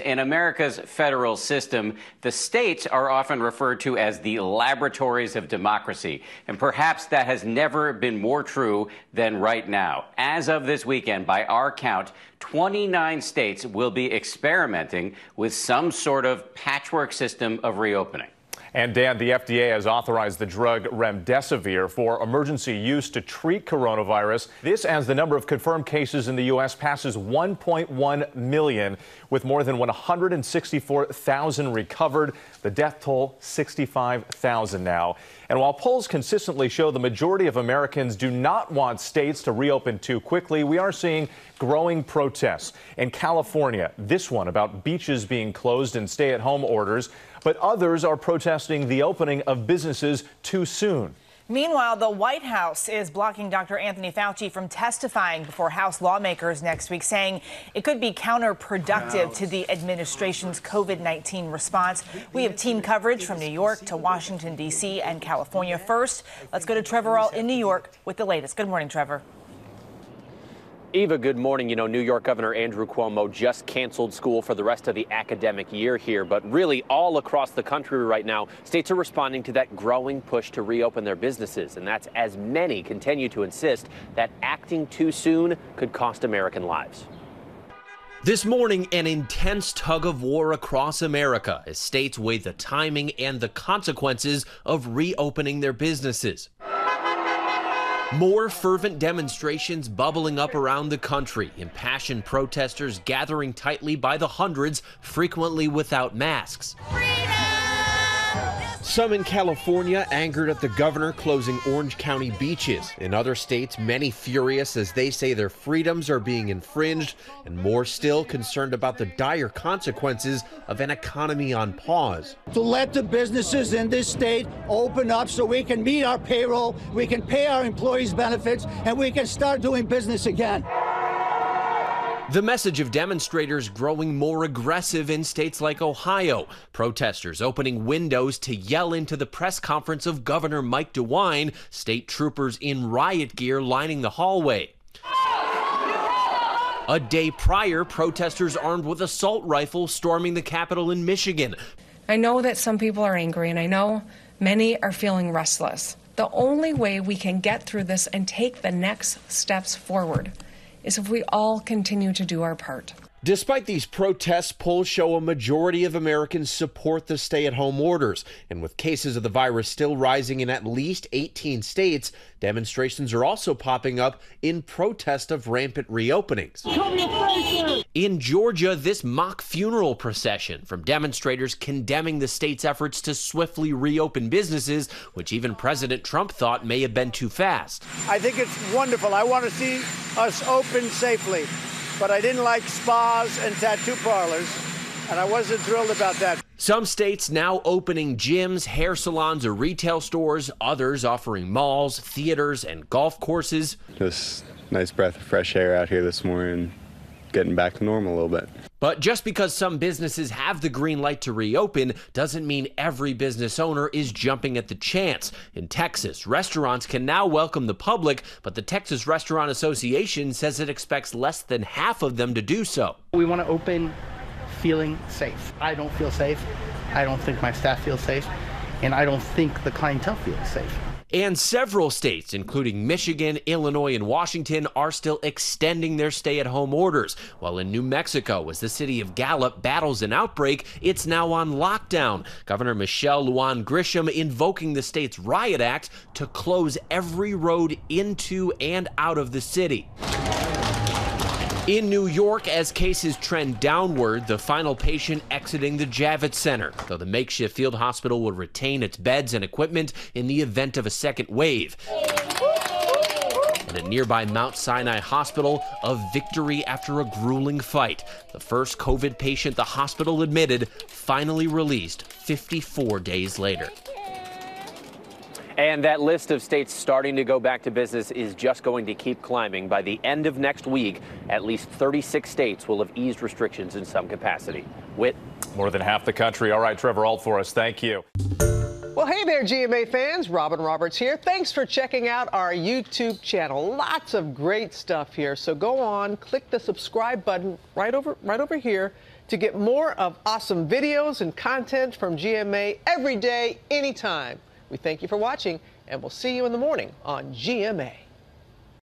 In America's federal system, the states are often referred to as the laboratories of democracy. And perhaps that has never been more true than right now. As of this weekend, by our count, 29 states will be experimenting with some sort of patchwork system of reopening. And Dan, the FDA has authorized the drug remdesivir for emergency use to treat coronavirus. This as the number of confirmed cases in the U.S. passes 1.1 million, with more than 164,000 recovered. The death toll, 65,000 now. And while polls consistently show the majority of Americans do not want states to reopen too quickly, we are seeing growing protests. In California, this one about beaches being closed and stay-at-home orders, but others are protesting the opening of businesses too soon. Meanwhile, the White House is blocking Dr. Anthony Fauci from testifying before House lawmakers next week, saying it could be counterproductive to the administration's COVID-19 response. We have team coverage from New York to Washington, D.C. and California. First, let's go to Trevor All in New York with the latest. Good morning, Trevor. Eva, good morning. You know, New York Governor Andrew Cuomo just canceled school for the rest of the academic year here. But really, all across the country right now, states are responding to that growing push to reopen their businesses. And that's as many continue to insist that acting too soon could cost American lives. This morning, an intense tug of war across America as states weigh the timing and the consequences of reopening their businesses. More fervent demonstrations bubbling up around the country, impassioned protesters gathering tightly by the hundreds, frequently without masks. Some in California angered at the governor closing Orange County beaches. In other states, many furious as they say their freedoms are being infringed, and more still concerned about the dire consequences of an economy on pause. To let the businesses in this state open up so we can meet our payroll, we can pay our employees benefits, and we can start doing business again. The message of demonstrators growing more aggressive in states like Ohio. Protesters opening windows to yell into the press conference of Governor Mike DeWine, state troopers in riot gear lining the hallway. A day prior, protesters armed with assault rifles storming the Capitol in Michigan. I know that some people are angry, and I know many are feeling restless. The only way we can get through this and take the next steps forward is if we all continue to do our part. Despite these protests, polls show a majority of Americans support the stay-at-home orders. And with cases of the virus still rising in at least 18 states, demonstrations are also popping up in protest of rampant reopenings. In Georgia, this mock funeral procession from demonstrators condemning the state's efforts to swiftly reopen businesses, which even President Trump thought may have been too fast. I think it's wonderful. I want to see us open safely. But I didn't like spas and tattoo parlors, and I wasn't thrilled about that. Some states now opening gyms, hair salons, or retail stores, others offering malls, theaters, and golf courses. Just nice breath of fresh air out here this morning, getting back to normal a little bit. But just because some businesses have the green light to reopen doesn't mean every business owner is jumping at the chance. In Texas, restaurants can now welcome the public, but the Texas Restaurant Association says it expects less than half of them to do so. We want to open feeling safe. I don't feel safe. I don't think my staff feels safe. And I don't think the clientele feels safe. And several states, including Michigan, Illinois, and Washington, are still extending their stay-at-home orders. While in New Mexico, as the city of Gallup battles an outbreak, it's now on lockdown. Governor Michelle Lujan Grisham invoking the state's Riot Act to close every road into and out of the city. In New York, as cases trend downward, the final patient exiting the Javits Center, though the makeshift field hospital will retain its beds and equipment in the event of a second wave. And at nearby Mount Sinai Hospital, a victory after a grueling fight. The first COVID patient the hospital admitted finally released 54 days later. And that list of states starting to go back to business is just going to keep climbing. By the end of next week, at least 36 states will have eased restrictions in some capacity. Whit? More than half the country. All right, Trevor Alt for us. Thank you. Well, hey there, GMA fans. Robin Roberts here. Thanks for checking out our YouTube channel. Lots of great stuff here. So go on, click the subscribe button right over here. to get more of awesome videos and content from GMA every day, anytime. We thank you for watching, and we'll see you in the morning on GMA.